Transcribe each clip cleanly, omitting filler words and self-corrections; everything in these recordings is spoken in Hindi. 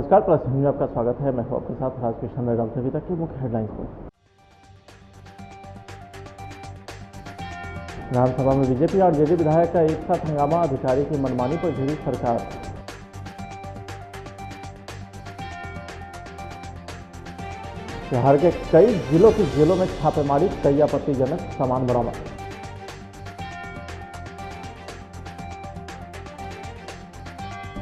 नमस्कार, प्लस न्यूज में आपका स्वागत है। मैं हूं आपके साथ राजकृष्ण नरगाम। सभी तक की मुख्य हेडलाइंस पर। विधानसभा में बीजेपी और जेडी विधायक का एक साथ हंगामा, अधिकारी की मनमानी पर घिरी सरकार। बिहार के कई जिलों की जेलों में छापेमारी, कई आपत्तिजनक सामान बरामद।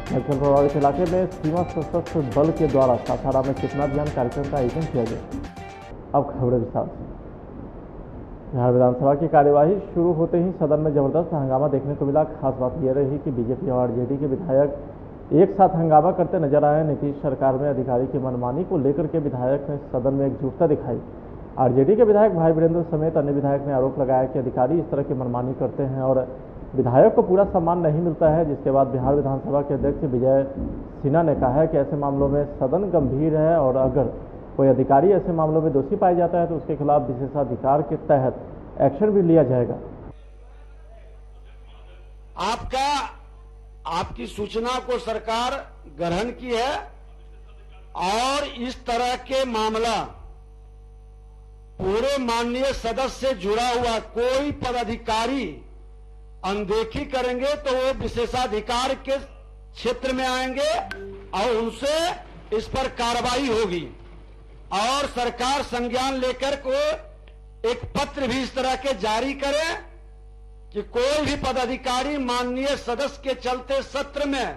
नक्सल प्रभावित इलाके में सीमा सशस्त्र बल के द्वारा सासाराम में चेतना अभियान कार्यक्रम का आयोजन किया गया। अब खबरें विस्तार से। बिहार विधानसभा की कार्यवाही शुरू होते ही सदन में जबरदस्त हंगामा देखने को मिला। खास बात यह रही कि बीजेपी और आरजेडी के विधायक एक साथ हंगामा करते नजर आए। नीतीश सरकार में अधिकारी की मनमानी को लेकर के विधायक ने सदन में एकजुटता दिखाई। आरजेडी के विधायक भाई वीरेंद्र समेत अन्य विधायक ने आरोप लगाया कि अधिकारी इस तरह की मनमानी करते हैं और विधायक को पूरा सम्मान नहीं मिलता है। जिसके बाद बिहार विधानसभा के अध्यक्ष विजय सिन्हा ने कहा है कि ऐसे मामलों में सदन गंभीर है और अगर कोई अधिकारी ऐसे मामलों में दोषी पाया जाता है तो उसके खिलाफ विशेषाधिकार के तहत एक्शन भी लिया जाएगा। आपकी सूचना को सरकार ग्रहण की है और इस तरह के मामला पूरे माननीय सदस्य से जुड़ा हुआ कोई पदाधिकारी अनदेखी करेंगे तो वो विशेषाधिकार के क्षेत्र में आएंगे और उनसे इस पर कार्रवाई होगी और सरकार संज्ञान लेकर को एक पत्र भी इस तरह के जारी करे कि कोई भी पदाधिकारी माननीय सदस्य के चलते सत्र में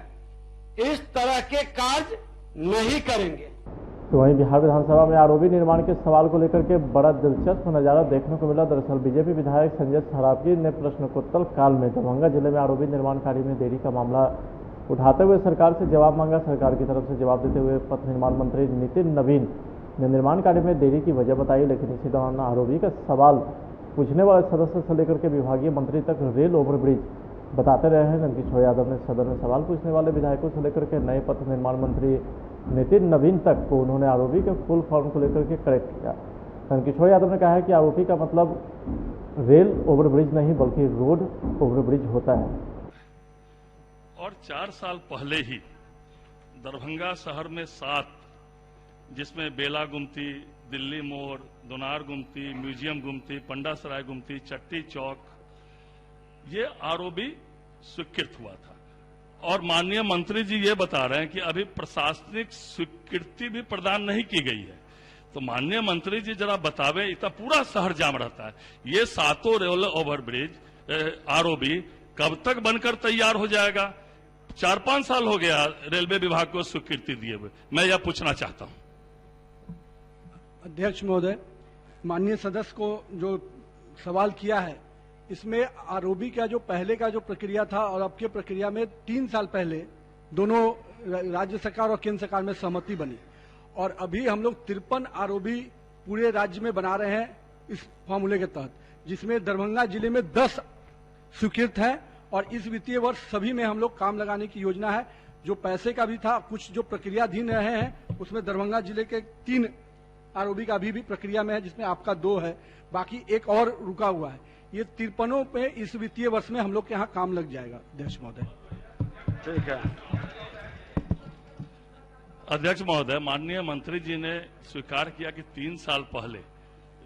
इस तरह के कार्य नहीं करेंगे। तो वहीं बिहार विधानसभा में आरओबी निर्माण के सवाल को लेकर के बड़ा दिलचस्प नजारा देखने को मिला। दरअसल बीजेपी विधायक संजय सरावगी ने प्रश्नोत्तर काल में दरभंगा जिले में आरओबी निर्माण कार्य में देरी का मामला उठाते हुए सरकार से जवाब मांगा। सरकार की तरफ से जवाब देते हुए पथ निर्माण मंत्री नितिन नवीन ने निर्माण कार्य में देरी की वजह बताई। लेकिन इसी दौरान आरओबी का सवाल पूछने वाले सदस्य से लेकर के विभागीय मंत्री तक रेल ओवरब्रिज बताते रहे हैं। नंदकिशोर यादव ने सदन में सवाल पूछने वाले विधायकों से लेकर के नए पथ निर्माण मंत्री नितिन नवीन तक को उन्होंने आरओबी के फुल फॉर्म को लेकर के करेक्ट किया। नंदकिशोर यादव ने कहा है कि आरओबी का मतलब रेल ओवरब्रिज नहीं बल्कि रोड ओवरब्रिज होता है। और 4 साल पहले ही दरभंगा शहर में 7, जिसमें बेला गुमती, दिल्ली मोड़, दोनार गुमती, म्यूजियम गुमती, पंडा सराय गुमती, चट्टी चौक, ये आरओबी स्वीकृत हुआ था। और माननीय मंत्री जी ये बता रहे हैं कि अभी प्रशासनिक स्वीकृति भी प्रदान नहीं की गई है। तो माननीय मंत्री जी जरा बतावे, इतना पूरा शहर जाम रहता है, ये 7 रेल ओवरब्रिज आरओबी कब तक बनकर तैयार हो जाएगा? 4-5 साल हो गया रेलवे विभाग को स्वीकृति दिए हुए। मैं यह पूछना चाहता हूं। अध्यक्ष महोदय, माननीय सदस्य को जो सवाल किया है, इसमें आरओबी का जो पहले का जो प्रक्रिया था और अब के प्रक्रिया में 3 साल पहले दोनों राज्य सरकार और केंद्र सरकार में सहमति बनी और अभी हम लोग 53 आरओबी पूरे राज्य में बना रहे हैं इस फॉर्मूले के तहत, जिसमें दरभंगा जिले में 10 स्वीकृत है और इस वित्तीय वर्ष सभी में हम लोग काम लगाने की योजना है। जो पैसे का भी था, कुछ जो प्रक्रियाधीन रहे हैं उसमें दरभंगा जिले के 3 आरओबी का अभी भी प्रक्रिया में है, जिसमें आपका 2 है, बाकी एक और रुका हुआ है। ये 53 पे इस वित्तीय वर्ष में हम लोग के यहाँ काम लग जाएगा। अध्यक्ष महोदय। ठीक है अध्यक्ष महोदय, माननीय मंत्री जी ने स्वीकार किया कि 3 साल पहले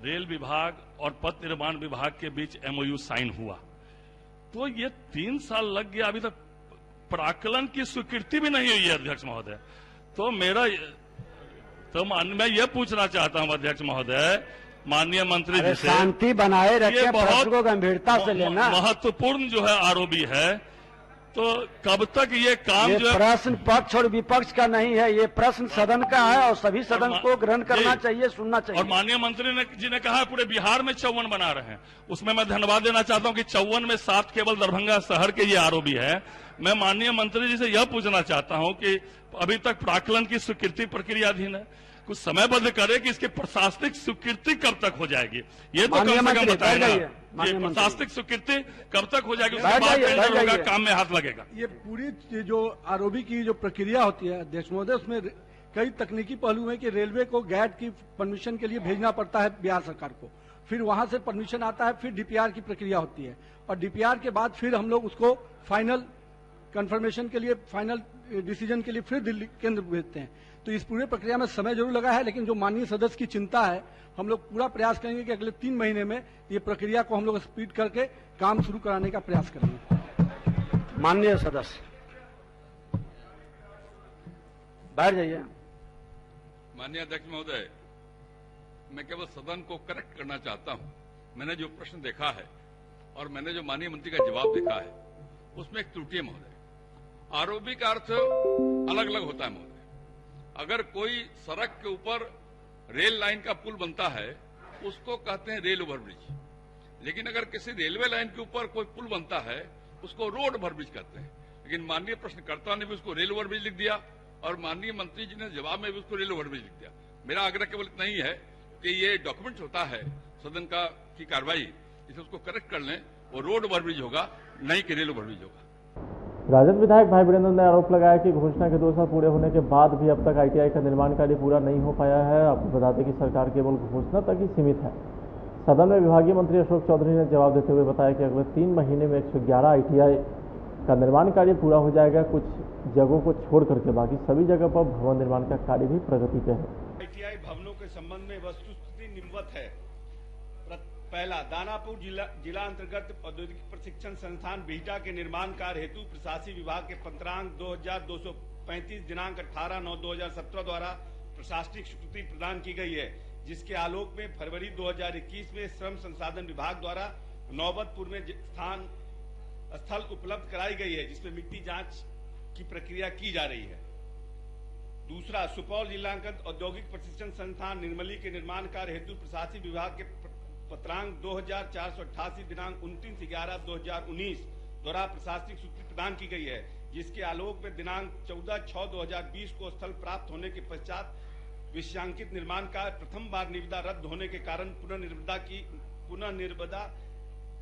रेल विभाग और पथ निर्माण विभाग के बीच एमओयू साइन हुआ, तो ये 3 साल लग गया, अभी तक प्राक्कलन की स्वीकृति भी नहीं हुई है। अध्यक्ष महोदय, तो मैं ये पूछना चाहता हूं अध्यक्ष महोदय, माननीय मंत्री जी से, शांति बनाए रखें, प्रश्न को गंभीरता से लेना। महत्वपूर्ण जो है आरओबी है, तो कब तक ये काम जो है? प्रश्न पक्ष और विपक्ष का नहीं है, ये प्रश्न सदन का है और सभी सदन को ग्रहण करना चाहिए, सुनना चाहिए। और माननीय मंत्री जी ने कहा पूरे बिहार में 54 बना रहे हैं। उसमें मैं धन्यवाद देना चाहता हूं कि 54 में 7 केवल दरभंगा शहर के ये आरओबी है। मैं माननीय मंत्री जी से यह पूछना चाहता हूं कि अभी तक प्राक्कलन की स्वीकृति प्रक्रियाधीन है, कुछ समयबद्ध करे कि इसकी प्रशासनिक स्वीकृति कब तक हो जाएगी, ये तो कम से कम बताएगा। ये प्रशासनिक स्वीकृति कब तक हो जाएगी, उसके बाद टेंडर होगा, काम में हाथ लगेगा। ये पूरी जो आरओबी की जो प्रक्रिया होती है अध्यक्ष महोदय, उसमें कई तकनीकी पहलू है कि रेलवे को गैट की परमिशन के लिए भेजना पड़ता है बिहार सरकार को, फिर वहां से परमिशन आता है, फिर डीपीआर की प्रक्रिया होती है और डीपीआर के बाद फिर हम लोग उसको फाइनल कंफर्मेशन के लिए, फाइनल डिसीजन के लिए फिर दिल्ली केंद्र भेजते हैं। तो इस पूरे प्रक्रिया में समय जरूर लगा है, लेकिन जो माननीय सदस्य की चिंता है, हम लोग पूरा प्रयास करेंगे कि अगले 3 महीने में ये प्रक्रिया को हम लोग स्पीड करके काम शुरू कराने का प्रयास करेंगे। माननीय सदस्य बैठ जाइए। माननीय अध्यक्ष महोदय, मैं केवल सदन को करेक्ट करना चाहता हूं। मैंने जो प्रश्न देखा है और मैंने जो माननीय मंत्री का जवाब देखा है, उसमें एक त्रुटि है महोदय। आरओबी का अर्थ अलग अलग होता है महोदय। अगर कोई सड़क के ऊपर रेल लाइन का पुल बनता है, उसको कहते हैं रेल ओवरब्रिज। लेकिन अगर किसी रेलवे लाइन के ऊपर कोई पुल बनता है, उसको रोड ओवरब्रिज कहते हैं। लेकिन माननीय प्रश्नकर्ता ने भी उसको रेल ओवरब्रिज लिख दिया और माननीय मंत्री जी ने जवाब में भी उसको रेल ओवरब्रिज लिख दिया। मेरा आग्रह केवल इतना ही है कि ये डॉक्यूमेंट होता है सदन का की कार्रवाई, इसे उसको करेक्ट कर लें, वो रोड ओवरब्रिज होगा, नहीं कि रेल ओवरब्रिज होगा। राजद विधायक भाई वीरेंद्र ने आरोप लगाया कि घोषणा के 2 साल पूरे होने के बाद भी अब तक आईटीआई का निर्माण कार्य पूरा नहीं हो पाया है। आपको बता दें कि सरकार केवल घोषणा तक ही सीमित है। सदन में विभागीय मंत्री अशोक चौधरी ने जवाब देते हुए बताया कि अगले 3 महीने में 111 आईटीआई का निर्माण कार्य पूरा हो जाएगा। कुछ जगहों को छोड़ करके बाकी सभी जगह पर भवन निर्माण का कार्य भी प्रगति पे है। आईटीआई भवनों के संबंध में वस्तुस्थिति निम्नवत है। पहला, दानापुर जिला अंतर्गत औद्योगिक प्रशिक्षण संस्थान बिहटा के निर्माण कार्य हेतु प्रशासनिक विभाग के पत्रांक 2235 दिनांक 18/9/2017 द्वारा प्रशासनिक स्वीकृति प्रदान की गई है, जिसके आलोक में फरवरी 2021 में श्रम संसाधन विभाग द्वारा नौबतपुर में स्थल उपलब्ध कराई गई है, जिसमें मिट्टी जांच की प्रक्रिया की जा रही है। दूसरा, सुपौल जिलांतर्गत औद्योगिक प्रशिक्षण संस्थान निर्मली के निर्माण कार्य हेतु प्रशासनिक विभाग के पत्रांक 2488 दिनांक 29/11/2019 द्वारा प्रशासनिक स्वीकृति प्रदान की गई है, जिसके आलोक में दिनांक 14/6/2020 को स्थल प्राप्त होने के पश्चात विषयांकित निर्माण कार्य प्रथम बार निविदा रद्द होने के कारण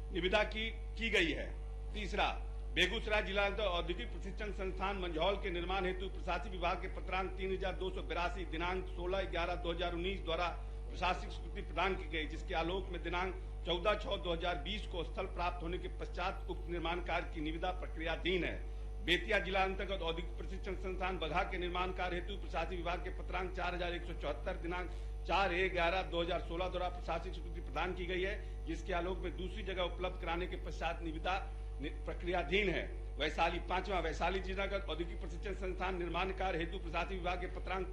निविदा की गई है। तीसरा, बेगूसराय जिला औद्योगिक प्रशिक्षण संस्थान मंझौल के निर्माण हेतु प्रशासनिक विभाग के पत्रांक 3282 दिनांक 16/11/2019 द्वारा प्रशासनिक स्वीकृति प्रदान की गई, जिसके आलोक में दिनांक 14/6/2020 को स्थल प्राप्त होने के पश्चात उक्त निर्माण कार्य की निविदा प्रक्रियाधीन है। बेतिया जिला अंतर्गत औद्योगिक प्रशिक्षण संस्थान बगहा के निर्माण कार्य हेतु प्रशासनिक विभाग के पत्रांक 4174 दिनांक 4/11/2016 द्वारा प्रशासनिक स्वीकृति प्रदान की गई है, जिसके आलोक में दूसरी जगह उपलब्ध कराने के पश्चात निविदा प्रक्रियाधीन है। वैशाली, पांचवा, वैशाली जिला औद्योगिक प्रशिक्षण संस्थान निर्माण कार्य हेतु प्रशासनिक विभाग के पत्रांक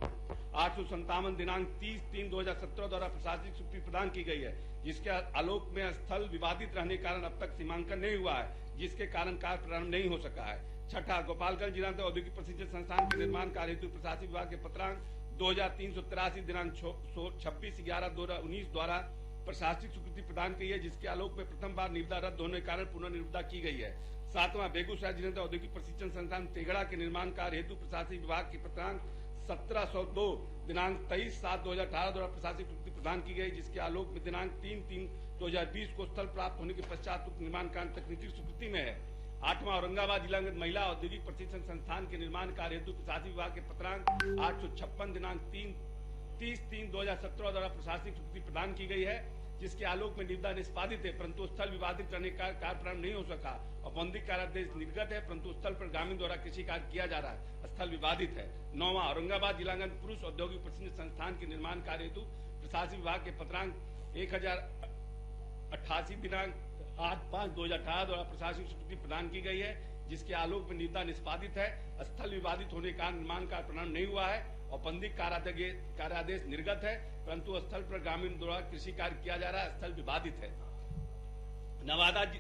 857 दिनांक 30/3/2017 द्वारा प्रशासनिक स्वीकृति प्रदान की गई है, जिसके आलोक में स्थल विवादित रहने के कारण अब तक सीमांकन नहीं हुआ है, जिसके कारण कार्य प्रारंभ नहीं हो सका है। छठा, गोपालगंज जिला औद्योगिक प्रशिक्षण संस्थान के निर्माण कार्य हेतु प्रशासनिक विभाग के पत्रांक 2383 दिनांक 26/11/2019 द्वारा प्रशासनिक स्वीकृति प्रदान की है, जिसके आलोक में प्रथम बार निविदा रद्द होने के कारण पुनर्निविदा की गई है। सातवां, बेगूसराय जिला औद्योगिक प्रशिक्षण संस्थान तेगड़ा के निर्माण कार्य हेतु प्रशासनिक विभाग के पत्रांक 1702 दिनांक 23/7/2018 द्वारा प्रशासनिक स्वीकृति प्रदान की गई, जिसके आलोक में दिनांक 3/3/2020 को स्थल प्राप्त होने के पश्चात उक्त निर्माण कार्य तकनीकी स्वीकृति में है। आठवां, औरंगाबाद जिला महिला औद्योगिक प्रशिक्षण संस्थान के निर्माण कार्य हेतु प्रशासनिक विभाग के पत्रांक 856 दिनांक 30/3/2017 द्वारा प्रशासनिक स्वीकृति प्रदान की गई है, जिसके आलोक में निविदा निष्पादित है, परंतु स्थल विवादित रहने का कार्य प्रारंभ नहीं हो सका। औपबंधिक कार्यादेश निर्गत है, परंतु स्थल पर ग्रामीण द्वारा कृषि कार्य किया जा रहा है, स्थल विवादित है। 9वां, औरंगाबाद जिलांगन पुरुष औद्योगिक प्रशिक्षण संस्थान के निर्माण कार्य हेतु प्रशासनिक विभाग के पत्रांक 1088 दिनांक 8/5/2018 द्वारा प्रशासनिक स्वीकृति प्रदान की गई है, जिसके आलोक में निविदा निष्पादित है, स्थल विवादित होने का निर्माण कार्य प्रारंभ नहीं हुआ है। औपबंधिक कार्यादेश निर्गत है, परंतु स्थल पर ग्रामीण द्वारा कृषि कार्य किया जा रहा है, स्थल विवादित है।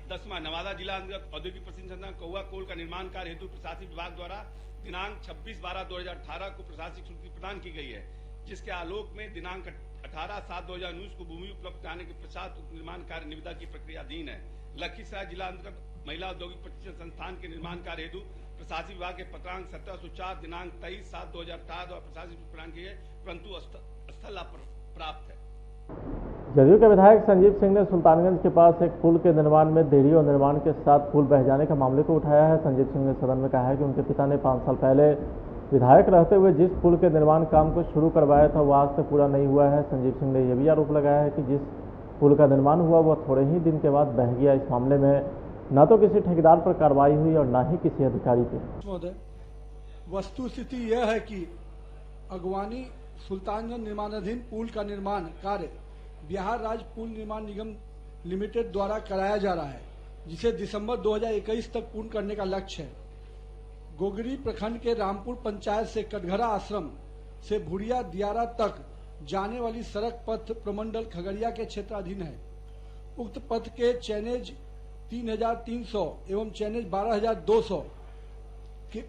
10वां, नवादा जिला अंतर्गत औद्योगिक प्रशिक्षण संस्थान कौआ कोल का निर्माण कार्य हेतु प्रशासनिक विभाग द्वारा दिनांक 26/12/2018 को प्रशासनिक स्वीकृति प्रदान की गई है, जिसके आलोक में दिनांक 18/7/2019 को भूमि उपलब्ध कराने के पश्चात निर्माण कार्य निविदा की प्रक्रियाधीन है। लखीसराय जिला अंतर्गत महिला औद्योगिक प्रशिक्षण संस्थान के निर्माण कार्य हेतु प्रशासनिक विभाग के पत्रांक 1704 दिनांक 23/7/2018 द्वारा प्रशासनिक प्रदान किए, परंतु स्थल प्राप्त है। जदयू के विधायक संजीव सिंह ने सुल्तानगंज के पास एक पुल के निर्माण में देरी और निर्माण के साथ पुल बह जाने का मामले को उठाया है। संजीव सिंह ने सदन में कहा है कि उनके पिता ने 5 साल पहले विधायक रहते हुए जिस पुल के निर्माण काम को शुरू करवाया था वो आज तक पूरा नहीं हुआ है। संजीव सिंह ने यह भी आरोप लगाया है कि जिस पुल का निर्माण हुआ वह थोड़े ही दिन के बाद बह गया। इस मामले में न तो किसी ठेकेदार पर कार्रवाई हुई और न ही किसी अधिकारी पर। महोदय, वस्तुस्थिति यह है कि अगवानी सुल्तानगंज निर्माणाधीन पुल का निर्माण कार्य बिहार राज्य पुल निर्माण निगम लिमिटेड द्वारा कराया जा रहा है, जिसे दिसंबर 2021 तक पूर्ण करने का लक्ष्य है। गोगरी प्रखंड के रामपुर पंचायत से कटघरा आश्रम से भुरिया दियारा तक जाने वाली सड़क पथ प्रमंडल खगड़िया के क्षेत्राधीन है। उक्त पथ के चैनेज 3300 एवं चैनेज 12200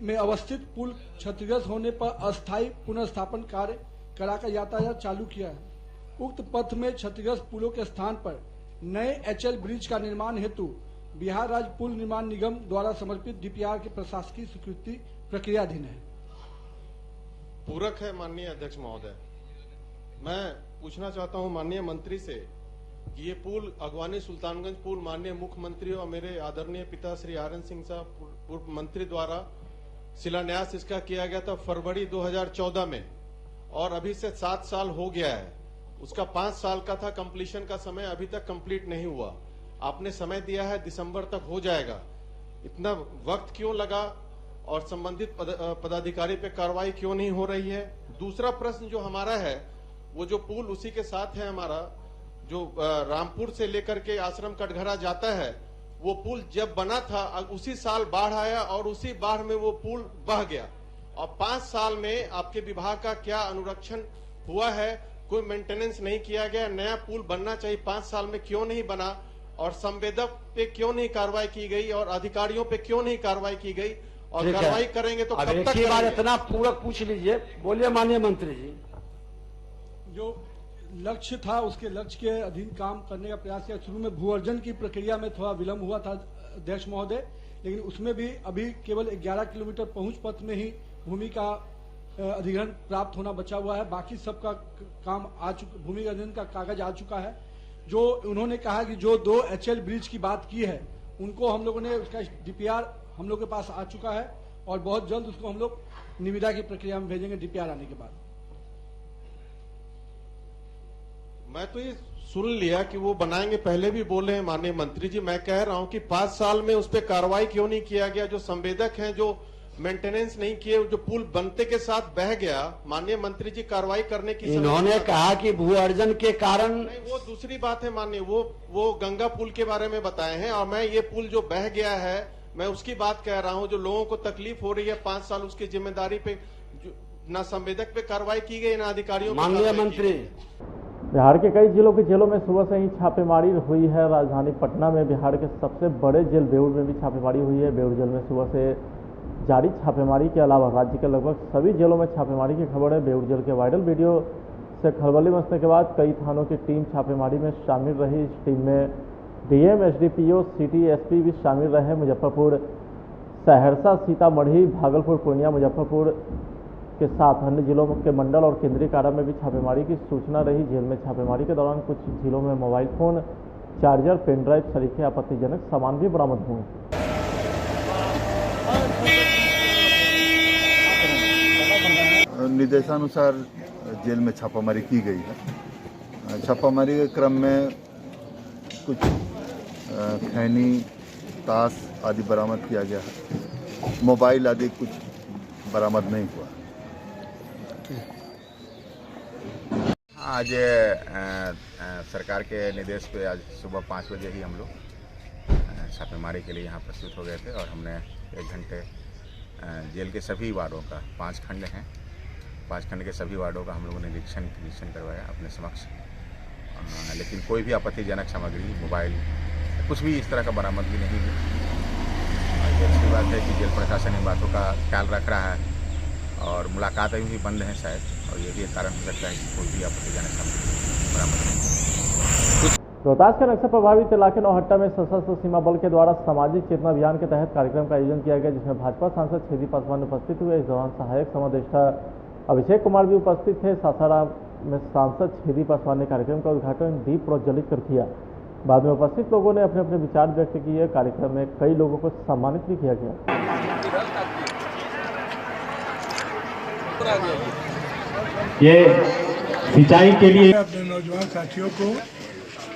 में अवस्थित पुल क्षतिग्रस्त होने पर अस्थायी पुनर्स्थापन कार्य कराकर यातायात चालू किया है। उक्त पथ में क्षतिग्रस्त पुलों के स्थान पर नए एचएल ब्रिज का निर्माण हेतु बिहार राज्य पुल निर्माण निगम द्वारा समर्पित डीपीआर की प्रशासकीय स्वीकृति प्रक्रियाधीन है। पूरक है माननीय अध्यक्ष महोदय। मैं पूछना चाहता हूं माननीय मंत्री से कि ये पुल अगवानी सुल्तानगंज पुल माननीय मुख्यमंत्री और मेरे आदरणीय पिता श्री आरएन सिंह साहब पूर्व मंत्री द्वारा शिलान्यास इसका किया गया था फरवरी 2014 में, और अभी से 7 साल हो गया है। उसका 5 साल का था कंप्लीशन का समय, अभी तक कंप्लीट नहीं हुआ। आपने समय दिया है दिसंबर तक हो जाएगा, इतना वक्त क्यों लगा और संबंधित पदाधिकारी पे कार्रवाई क्यों नहीं हो रही है? दूसरा प्रश्न जो हमारा है, वो जो पुल उसी के साथ है हमारा, जो रामपुर से लेकर के आश्रम कटघरा जाता है, वो पुल जब बना था उसी साल बाढ़ आया और उसी बाढ़ में वो पुल बह गया। और 5 साल में आपके विभाग का क्या अनुरक्षण हुआ है? कोई मेंटेनेंस नहीं किया गया। नया पुल बनना चाहिए, 5 साल में क्यों नहीं बना? और संवेदक पे क्यों नहीं कार्रवाई की गई और अधिकारियों पे क्यों नहीं कार्रवाई की गई? और कार्रवाई करेंगे तो कब तक एक ही बार इतना पूरक पूछ लीजिए। बोलिए माननीय मंत्री जी। जो लक्ष्य था उसके लक्ष्य के अधीन काम करने का प्रयास किया। शुरू में भू अर्जन की प्रक्रिया में थोड़ा विलंब हुआ था अध्यक्ष महोदय, लेकिन उसमें भी अभी केवल 11 किलोमीटर पहुंच पथ में ही भूमि का अधिग्रहण प्राप्त होना बचा हुआ है। बाकी सबका काम आ चुका, भूमि अधिग्रहण का कागज आ चुका है। जो उन्होंने कहा कि जो 2 एचएल ब्रिज की बात की है, उनको हम लोगों ने उसका डीपीआर हम लोग के पास आ चुका है और बहुत जल्द उसको हम लोग निविदा की प्रक्रिया में भेजेंगे डीपीआर आने के बाद। मैं तो ये सुन लिया कि वो बनाएंगे, पहले भी बोले हैं माननीय मंत्री जी। मैं कह रहा हूं कि 5 साल में उस पर कार्रवाई क्यों नहीं किया गया? जो संवेदक हैं, जो मेंटेनेंस नहीं किए, जो पुल बनते के साथ बह गया, माननीय मंत्री जी कार्रवाई करने की इन्होंने कहा कि भू अर्जन के कारण नहीं, वो दूसरी बात है माननीय। वो गंगा पुल के बारे में बताए हैं और मैं ये पुल जो बह गया है मैं उसकी बात कह रहा हूं। जो लोगों को तकलीफ हो रही है 5 साल, उसकी जिम्मेदारी पे ना संवेदक पे कार्रवाई की गई ना अधिकारियों। माननीय मंत्री, बिहार के कई जिलों की जेलों में सुबह से ही छापेमारी हुई है। राजधानी पटना में बिहार के सबसे बड़े जेल बेउर में भी छापेमारी हुई है। बेउर जेल में सुबह से जारी छापेमारी के अलावा राज्य के लगभग सभी जेलों में छापेमारी की खबर है। बेउर जेल के वायरल वीडियो से खलबली मचने के बाद कई थानों की टीम छापेमारी में शामिल रही। इस टीम में डीएम, एसडीपीओ, सिटी एसपी भी शामिल रहे। मुजफ्फरपुर, सहरसा, सीतामढ़ी, भागलपुर, पूर्णिया, मुजफ्फरपुर के साथ अन्य जिलों के मंडल और केंद्रीय कारा में भी छापेमारी की सूचना रही। जेल में छापेमारी के दौरान कुछ जिलों में mobile phone, charger, pen drive सरीखे आपत्तिजनक सामान भी बरामद हुए। निर्देशानुसार जेल में छापामारी की गई है। छापामारी के क्रम में कुछ खैनी, ताश आदि बरामद किया गया है। मोबाइल आदि कुछ बरामद नहीं हुआ। आज सरकार के निर्देश पे आज सुबह 5 बजे ही हम लोग छापेमारी के लिए यहाँ प्रस्तुत हो गए थे और हमने 1 घंटे जेल के सभी वार्डों का, 5 खंड हैं, 5 खंड के सभी वार्डों का हम लोगों ने निरीक्षण करवाया अपने समक्ष। लेकिन कोई भी आपत्तिजनक सामग्री, मोबाइल, कुछ भी इस तरह का बरामद भी नहीं हुई। अच्छी बात है कि जेल प्रशासन इन बातों का ख्याल रख रहा है और मुलाकात अभी भी बंद है शायद, और ये भी एक कारण हो सकता है कि कोई भी आपत्तिजनक सामग्री बरामद नहीं। रोहतास के नक्सल प्रभावित इलाके नौहट्टा में सशस्त्र सीमा बल के द्वारा सामाजिक चेतना अभियान के तहत कार्यक्रम का आयोजन किया गया, जिसमें भाजपा सांसद छेदी पासवान उपस्थित हुए। इस दौरान सहायक समादेष्टा अभिषेक कुमार भी उपस्थित थे। सासाराम में सांसद छेदी पासवान ने कार्यक्रम का उद्घाटन दीप प्रज्वलित कर किया। बाद में उपस्थित लोगों ने अपने अपने विचार व्यक्त किए। कार्यक्रम में कई लोगों को सम्मानित भी किया गया। ये सिंचाई के लिए अपने नौजवान साथियों को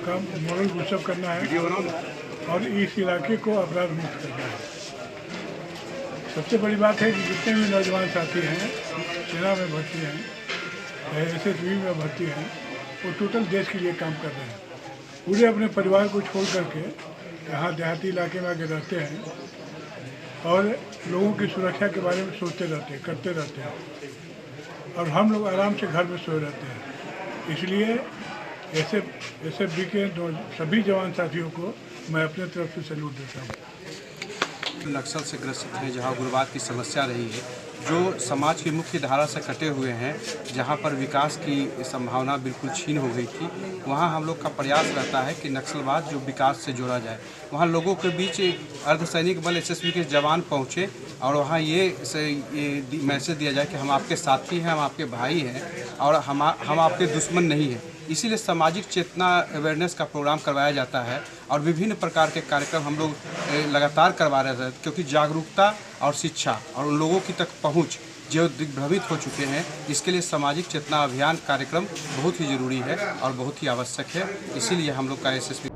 मॉडल पुशअप करना है। और इस इलाके को अपराध मुक्त करना है। सबसे बड़ी बात है कि जितने भी नौजवान साथी हैं, सेना में भर्ती हैं, SSB में भर्ती हैं, वो टोटल देश के लिए काम कर रहे हैं। पूरे अपने परिवार को छोड़ करके यहाँ देहाती इलाके में आके रहते हैं और लोगों की सुरक्षा के बारे में सोचते रहते हैं, करते रहते हैं, और हम लोग आराम से घर में सोए रहते हैं। इसलिए SFB के सभी जवान साथियों को मैं अपने तरफ से सैल्यूट देता हूँ। नक्सल से ग्रसित हैं, जहाँ उग्रवाद की समस्या रही है, जो समाज की मुख्य धारा से कटे हुए हैं, जहाँ पर विकास की संभावना बिल्कुल छीन हो गई थी, वहाँ हम लोग का प्रयास रहता है कि नक्सलवाद जो विकास से जोड़ा जाए। वहाँ लोगों के बीच अर्धसैनिक बल SSB के जवान पहुँचे और वहाँ ये मैसेज दिया जाए कि हम आपके साथी हैं, हम आपके भाई हैं और हम आपके दुश्मन नहीं हैं। इसीलिए सामाजिक चेतना अवेयरनेस का प्रोग्राम करवाया जाता है और विभिन्न प्रकार के कार्यक्रम हम लोग लगातार करवा रहे हैं, क्योंकि जागरूकता और शिक्षा और उन लोगों की तक पहुंच जो दिग्भ्रमित हो चुके हैं, इसके लिए सामाजिक चेतना अभियान कार्यक्रम बहुत ही ज़रूरी है और बहुत ही आवश्यक है। इसीलिए हम लोग का SSB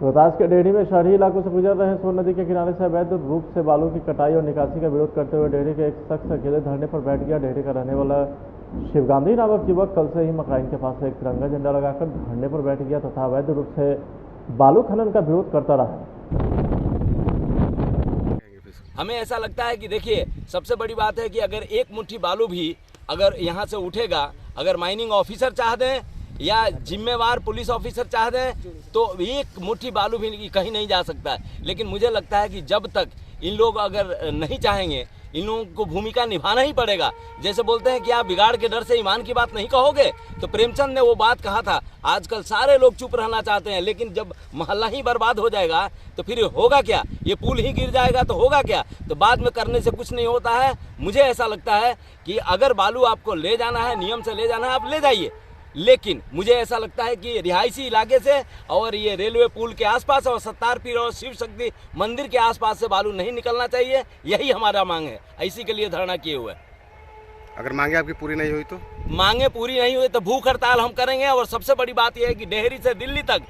रोहतास के डेहरी में शहरी इलाकों से गुजर रहे सोन नदी के किनारे से अवैध रूप से बालू की कटाई और निकासी का विरोध करते हुए डेहरी के एक शख्स अकेले धरने पर बैठ गया। डेहरी का रहने वाला शिव गांधी नामक युवक कल से ही मकराइन के पास एक तिरंगा झंडा लगाकर धरने पर बैठ गया तथा अवैध रूप से बालू खनन का विरोध करता रहा। हमें ऐसा लगता है कि देखिए, सबसे बड़ी बात है कि अगर एक मुट्ठी बालू भी अगर यहाँ से उठेगा, अगर माइनिंग ऑफिसर चाह दें या जिम्मेवार पुलिस ऑफिसर चाह दें, तो एक मुट्ठी बालू भी कहीं नहीं जा सकता है। लेकिन मुझे लगता है कि जब तक इन लोग अगर नहीं चाहेंगे, इन लोगों को भूमिका निभाना ही पड़ेगा। जैसे बोलते हैं कि आप बिगाड़ के डर से ईमान की बात नहीं कहोगे, तो प्रेमचंद ने वो बात कहा था। आजकल सारे लोग चुप रहना चाहते हैं, लेकिन जब मोहल्ला ही बर्बाद हो जाएगा तो फिर होगा क्या? ये पुल ही गिर जाएगा तो होगा क्या? तो बाद में करने से कुछ नहीं होता है। मुझे ऐसा लगता है कि अगर बालू आपको ले जाना है, नियम से ले जाना है, आप ले जाइए। लेकिन मुझे ऐसा लगता है कि रिहायशी इलाके से और ये रेलवे पुल के आसपास और सत्तार पीर और शिव शक्ति मंदिर के आसपास से बालू नहीं निकलना चाहिए। यही हमारा मांग है, इसी के लिए धरना किए हुए। अगर मांगे आपकी पूरी नहीं हुई तो? मांगे पूरी नहीं हुई तो भूख हड़ताल हम करेंगे। और सबसे बड़ी बात यह है कि डेहरी से दिल्ली तक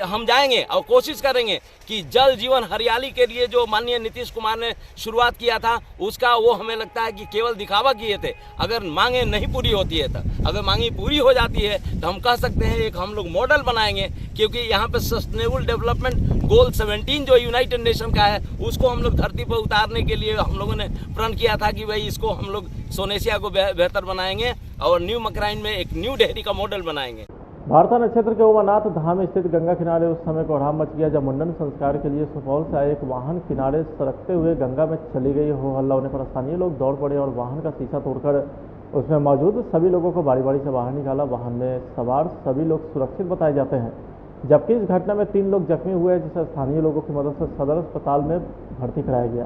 हम जाएंगे और कोशिश करेंगे कि जल जीवन हरियाली के लिए जो माननीय नीतीश कुमार ने शुरुआत किया था, उसका वो हमें लगता है कि केवल दिखावा किए थे। अगर मांगे नहीं पूरी होती है, तो अगर मांगे पूरी हो जाती है तो हम कह सकते हैं एक हम लोग मॉडल बनाएंगे, क्योंकि यहाँ पे सस्टेनेबल डेवलपमेंट गोल 17 जो यूनाइटेड नेशन का है, उसको हम लोग धरती पर उतारने के लिए हम लोगों ने प्रण किया था कि भाई इसको हम लोग सोनेसिया को बेहतर बनाएंगे और न्यू मकराइन में एक न्यू डेहरी का मॉडल बनाएंगे। भारता नक्षत्र के उमानाथ धाम स्थित गंगा किनारे उस समय कोहराम मच गया जब मुंडन संस्कार के लिए सुपौल से आए एक वाहन किनारे सरकते हुए गंगा में चली गई। हो हल्ला होने पर स्थानीय लोग दौड़ पड़े और वाहन का शीशा तोड़कर उसमें मौजूद सभी लोगों को बारी बारी से बाहर निकाला। वाहन में सवार सभी लोग सुरक्षित बताए जाते हैं, जबकि इस घटना में 3 लोग जख्मी हुए, जिसे स्थानीय लोगों की मदद से सदर अस्पताल में भर्ती कराया गया।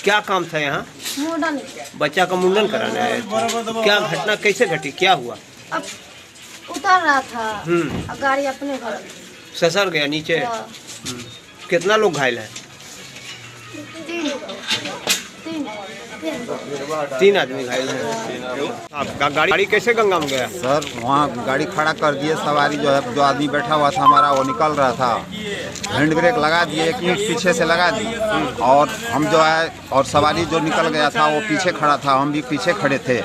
क्या काम था यहाँ? मुंडन। बच्चा का मुंडन कराना है। क्या घटना कैसे घटी, क्या हुआ? अब उतर रहा था और गाड़ी अपने घर ससर गया नीचे। कितना लोग घायल है? 3 आदमी घायल है। आपका गाड़ी कैसे गंगा में गया? सर वहाँ गाड़ी खड़ा कर दिए, सवारी जो है, जो आदमी बैठा हुआ था हमारा, वो निकल रहा था, हैंड ब्रेक लगा दिए, एक ईंट पीछे से लगा दी और हम जो है, और सवारी जो निकल गया था वो पीछे खड़ा था, हम भी पीछे खड़े थे।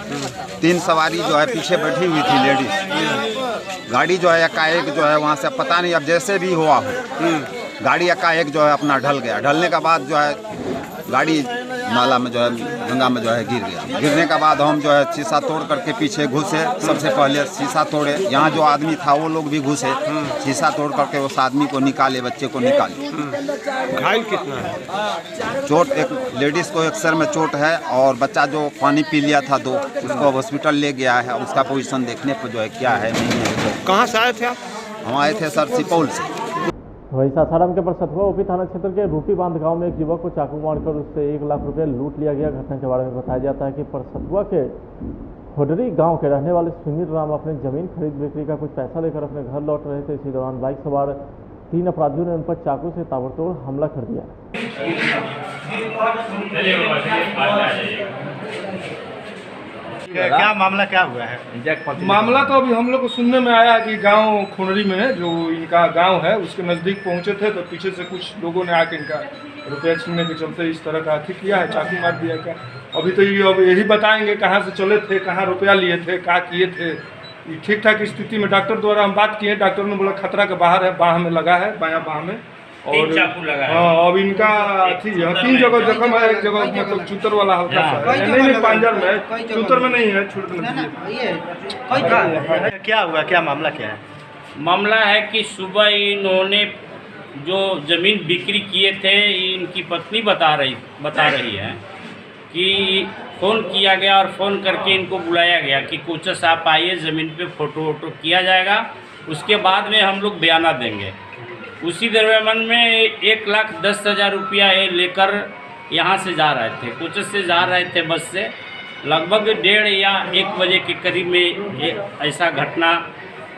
3 सवारी जो है पीछे बैठी हुई थी लेडीज। गाड़ी जो है एकाएक जो है वहाँ से पता नहीं अब जैसे भी हुआ हो, गाड़ी एकाएक जो है अपना ढल गया। ढलने के बाद जो है गाड़ी नाला में जो है गंगा में जो है गिर गया। गिरने के बाद हम जो है शीशा तोड़ करके पीछे घुसे। सबसे पहले शीशा तोड़े, यहाँ जो आदमी था वो लोग भी घुसे, शीशा तोड़ करके उस आदमी को निकाले, बच्चे को निकाले। घायल कितना है? चोट एक लेडीज को एक सर में चोट है और बच्चा जो पानी पी लिया था 2, उसको हॉस्पिटल ले गया है। उसका पोजीशन देखने पर जो है क्या है नहीं है। कहाँ से आए थे आप? हम आए थे सर सुपौल से। वहीं सासाराम के परसथुआ ओपी थाना क्षेत्र के रूपी बांध गांव में एक युवक को चाकू मारकर उससे 1 लाख रुपए लूट लिया गया। घटना के बारे में बताया जाता है कि परसथुआ के होडरी गांव के रहने वाले सुनील राम अपने जमीन खरीद बिक्री का कुछ पैसा लेकर अपने घर लौट रहे थे। इसी दौरान बाइक सवार 3 अपराधियों ने उन पर चाकू से ताबड़तोड़ हमला कर दिया। क्या मामला क्या हुआ है? मामला तो अभी हम लोग को सुनने में आया कि गांव खुनरी में जो इनका गांव है उसके नज़दीक पहुंचे थे तो पीछे से कुछ लोगों ने आके इनका रुपया छीनने के चलते इस तरह का अति किया है, चाकू मार दिया क्या। अभी तो ये अब यही बताएंगे कहाँ से चले थे, कहाँ रुपया लिए थे, क्या किए थे। ठीक ठाक स्थिति में डॉक्टर द्वारा हम बात किए, डॉक्टर ने बोला खतरा के बाहर है, बाह में लगा है, बायां बाह में। और हाँ अब इनका 3 जगह जख्म है, एक जगह मतलब चूतर वाला हल्का सा है, नहीं पांजर में, चूतर में नहीं है, छूट क्या हुआ, क्या मामला क्या है? मामला है कि सुबह इन्होंने जो ज़मीन बिक्री किए थे, इनकी पत्नी बता रही है कि फ़ोन किया गया और फ़ोन करके इनको बुलाया गया कि कोचस आप आइए, ज़मीन पे फ़ोटो वोटो किया जाएगा, उसके बाद में हम लोग बयाना देंगे। उसी दरमियान में 1,10,000 रुपया ये लेकर यहाँ से जा रहे थे, कोचस से जा रहे थे बस से। लगभग 1:30 या 1 बजे के करीब में ऐसा घटना,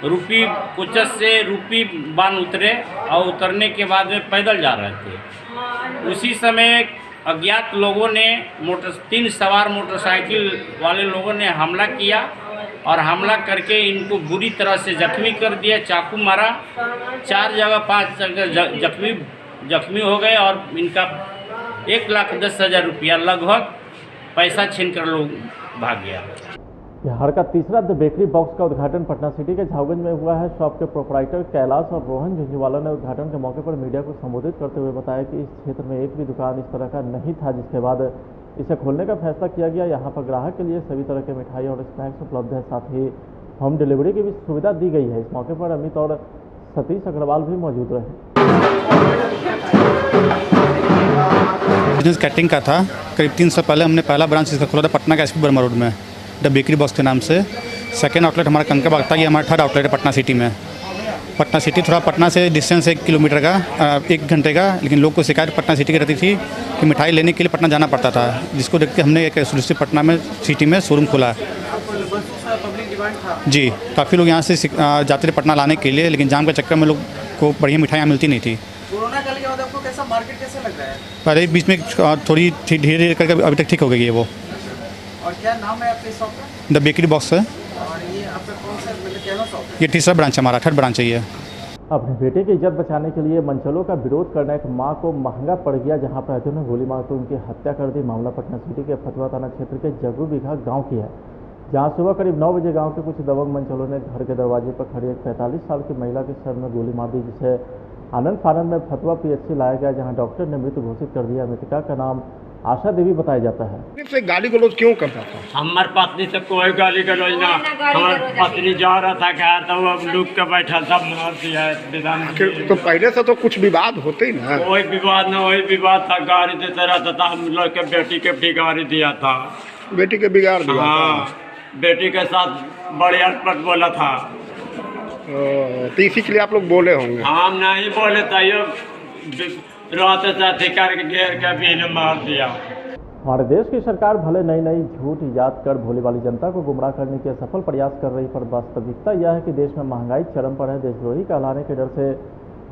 कोचस से रूपी बांध उतरे और उतरने के बाद में पैदल जा रहे थे। उसी समय अज्ञात लोगों ने 3 सवार मोटरसाइकिल वाले लोगों ने हमला किया और हमला करके इनको बुरी तरह से जख्मी कर दिया, चाकू मारा, 4 जगह 5 जगह जख्मी हो गए और इनका 1,10,000 रुपया लगभग पैसा छीनकर लोग भाग गया। बिहार का तीसरा द बेकरी बॉक्स का उद्घाटन पटना सिटी के झावगंज में हुआ है। शॉप के प्रोपराइटर कैलाश और रोहन झुंझुनवाला ने उद्घाटन के मौके पर मीडिया को संबोधित करते हुए बताया कि इस क्षेत्र में एक भी दुकान इस तरह का नहीं था, जिसके बाद इसे खोलने का फैसला किया गया। यहाँ पर ग्राहक के लिए सभी तरह के मिठाई और स्नैक्स उपलब्ध है, साथ ही होम डिलीवरी की भी सुविधा दी गई है। इस मौके पर अमित और सतीश अग्रवाल भी मौजूद रहे। बिजनेस कैटरिंग का था, करीब 3 साल पहले हमने पहला ब्रांच इसका खोला था पटना के एसपी वर्मा रोड में, द बेकरी बॉक्स के नाम से। सेकेंड आउटलेट हमारा कंकड़बाग था, ये हमारा 3rd आउटलेट है पटना सिटी में। पटना सिटी थोड़ा पटना से डिस्टेंस 1 किलोमीटर का, 1 घंटे का, लेकिन लोग को शिकायत पटना सिटी की रहती थी कि मिठाई लेने के लिए पटना जाना पड़ता था, जिसको देख के हमने एक एक्सक्लूसिव पटना में सिटी में शोरूम खोला है। जी, काफ़ी लोग यहाँ से जाते थे पटना लाने के लिए, लेकिन जाम के चक्कर में लोग को बढ़िया मिठाइयाँ मिलती नहीं थी। कोरोना काल के बाद आपको कैसा मार्केट कैसा लग रहा है? पहले बीच में थोड़ी धीरे धीरे करके अभी तक ठीक हो गई है वो। और क्या नाम है आपके शॉप का? द बेकरी बॉक्स है। और ये आपका कौन सा क्या शॉप है? ये तीसरा ब्रांच है हमारा, 3rd ब्रांच है ये। अपने बेटे की इज्जत बचाने के लिए मनचलों का विरोध करना एक मां को महंगा पड़ गया, जहां अपराधियों ने गोली मारकर उनकी हत्या कर दी। मामला पटना सिटी के फतुहा थाना क्षेत्र के जग्गू बिघा गांव की है, जहां सुबह करीब 9 बजे गांव के कुछ दबंग मनचलों ने घर के दरवाजे पर खड़ी एक 45 साल की महिला के सर में गोली मार दी, जिसे आनंद फानंद में फतुहा PHC लाया गया, जहां डॉक्टर ने मृत घोषित कर दिया। मृतका का नाम आशा देवी बताया जाता है। गाली गलौज क्यों करता था? हमारे पत्नी से कोई गाली गलौज ना, हमारे पत्नी जा रहा था क्या तो वो लुक के बैठा था, मार दिया विधान। तो पहले से तो कुछ विवाद होते ही ना। कोई विवाद ना, वही विवाद था, गाड़ी देते रहता था, हम लोग के बेटी के बिगाड़ी दिया था। बेटी के बिगाड़ दिया? हाँ, बेटी के साथ बढ़िया पट बोला था। तो इसी के लिए आप लोग बोले होंगे? हम नहीं बोले था, ये रहते थे करके घेर के भी ने मार दिया। हमारे देश की सरकार भले नई नई झूठ ईजाद कर भोली वाली जनता को गुमराह करने के सफल प्रयास कर रही, पर वास्तविकता यह है कि देश में महंगाई चरम पर है। देशद्रोही कहलाने के डर से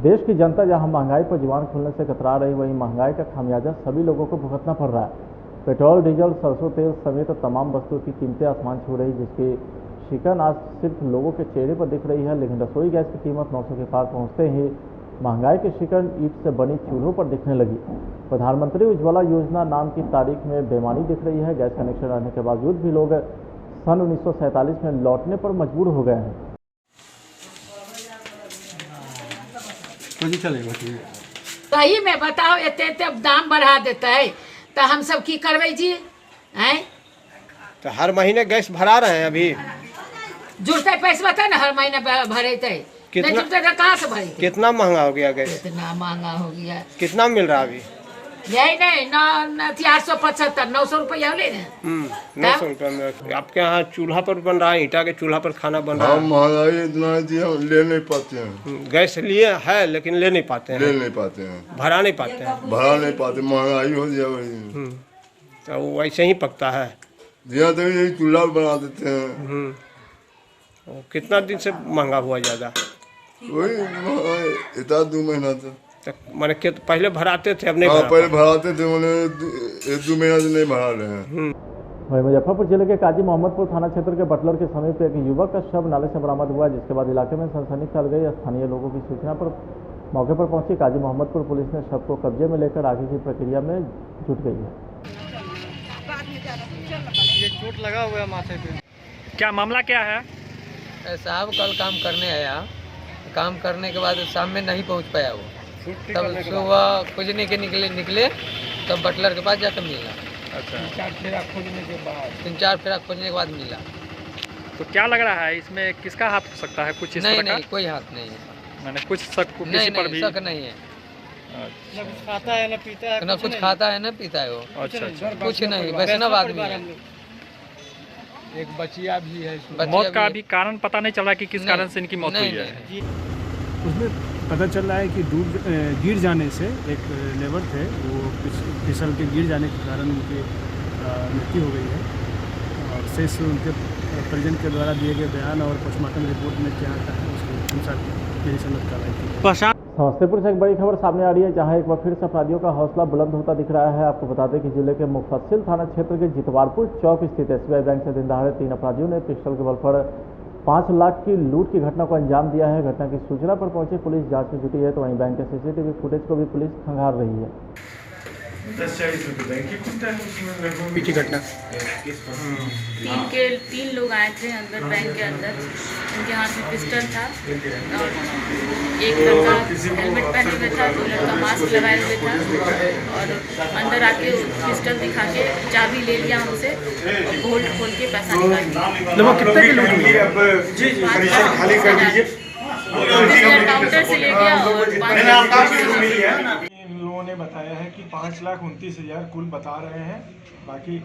देश की जनता जहां महंगाई पर जुबान खोलने से कतरा रही, वहीं महंगाई का खामियाजा सभी लोगों को भुगतना पड़ रहा है। पेट्रोल, डीजल, सरसों तेल समेत तमाम वस्तुओं की कीमतें आसमान छू रही, जिसकी शिकन आज सिर्फ लोगों के चेहरे पर दिख रही है। लेकिन रसोई गैस की कीमत 900 के पार पहुँचते ही महंगाई की शिकन ईंट से बनी चूल्हों पर दिखने लगी। प्रधानमंत्री उज्ज्वला योजना नाम की तारीख में बेमानी दिख रही है। गैस कनेक्शन रहने के बावजूद भी लोग सन 1947 में लौटने पर मजबूर हो गए हैं। सही में बताओ, इतने दाम बढ़ा देता है तो हम सब की करवे जी हैं? तो हर महीने गैस भरा रहे हैं, अभी जुड़ते पैसे बता ना, हर महीने भरेते कितना? कहाँ से भरे? कितना महंगा हो गया गैस? कितना महंगा हो गया? कितना मिल रहा अभी? यही नहीं 875 900 रुपया ले ना। 900 रुपया में आपके यहाँ चूल्हा पर बन रहा है, ईंटा के चूल्हा पर खाना बन रहा है। महंगाई इतना ले नहीं पाते हैं। गैस लिए है लेकिन ले नहीं पाते हैं। ले नहीं पाते हैं, भरा नहीं पाते हैं। भरा नहीं पाते, महंगाई हो जाए तो वैसे ही पकता है। यहाँ तो यही चूल्हा बना देते हैं। कितना दिन से महंगा हुआ ज़्यादा? वही इतना 2 महीना तक मैंने पहले भराते थे, अब नहीं पहले भराते थे, मैंने 1-2 महीना से नहीं भरा रहे हैं। वहीं मुजफ्फरपुर जिले के काजी मोहम्मदपुर थाना क्षेत्र के बटलर के समीप एक युवक का शव नाले से बरामद हुआ, जिसके बाद इलाके में सनसनी फैल गई। स्थानीय लोगों की सूचना पर मौके पर पहुंची काजी मोहम्मदपुर पुलिस ने शव को कब्जे में लेकर आगे की प्रक्रिया में जुट गई है। ये चोट लगा हुआ है माथे पे। क्या मामला क्या है? साहब कल काम करने आया, काम करने के बाद शाम में नहीं पहुंच पाया वो, तब सुबह खोजने के निकले तब बटलर के पास जाकर मिला। अच्छा, 3-4 फेरा खोजने के बाद मिला। तो क्या लग रहा है इसमें किसका हाथ हो सकता है? कुछ इस नहीं प्रकार? नहीं, कोई हाथ नहीं है। मैंने कुछ शक किसी नहीं, पर भी शक नहीं है। अच्छा। न कुछ खाता है न पीता है, न कुछ खाता है न पीता है वो। अच्छा, कुछ नहीं, वैष्णव आदमी है। एक बचिया भी है। मौत का अभी कारण पता नहीं चल रहा कि किस कारण से इनकी मौत हुई है। उसमें पता चल रहा है कि गिर जाने से एक लेबर थे, वो फिसल के गिर जाने के कारण उनकी मृत्यु हो गई है। और शेष उनके परिजन के द्वारा दिए गए बयान और पोस्टमार्टम रिपोर्ट में क्या आता है उसके अनुसार मेरी समझ कार्रवाई की। समस्तीपुर से एक बड़ी खबर सामने आ रही है, जहां एक बार फिर से अपराधियों का हौसला बुलंद होता दिख रहा है। आपको बता दें कि जिले के मुफस्सिल थाना क्षेत्र के जितवारपुर चौक स्थित SBI बैंक से दिन दहाड़े 3 अपराधियों ने पिस्टल के बल पर 5 लाख की लूट की घटना को अंजाम दिया है। घटना की सूचना पर पहुंची पुलिस जांच में जुटी है, तो वहीं बैंक के CCTV फुटेज को भी पुलिस खंगाल रही है। 10-40 रुपये बैंक की खुलता है उसमें पीछे घटना 3 लोग आए थे अंदर बैंक के अंदर, उनके हाथ में पिस्टल था और एक लड़का हेलमेट पहने हुए था, 2 लड़का मास्क लगाए हुए था और अंदर आके पिस्टल दिखा के चाबी ले लिया हमसे और गोल्ड खोल के पैसा निकाल लिया। कितने की लूट हुई? अब खाली कर दीजिए। काउंटर से ले गया और 5 लोगों ने बताया है कि 5,29,000 कुल बता रहे हैं, बाकी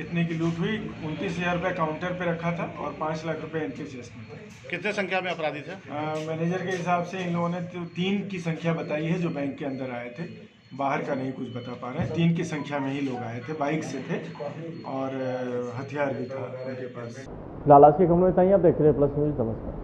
इतने की लूट हुई। 29,000 रुपये काउंटर पे रखा था और 5 लाख रुपए एंट्री चेस्ट में था। कितने संख्या में अपराधी थे? मैनेजर के हिसाब से इन लोगों ने 3 की संख्या बताई है जो बैंक के अंदर आए थे, बाहर का नहीं कुछ बता पा रहे हैं। 3 की संख्या में ही लोग आए थे, बाइक से थे और हथियार भी था उनके पास। फिलहाल आज की खबरों में इतना ही। आप देख रहे हैं प्लस न्यूज। नमस्कार।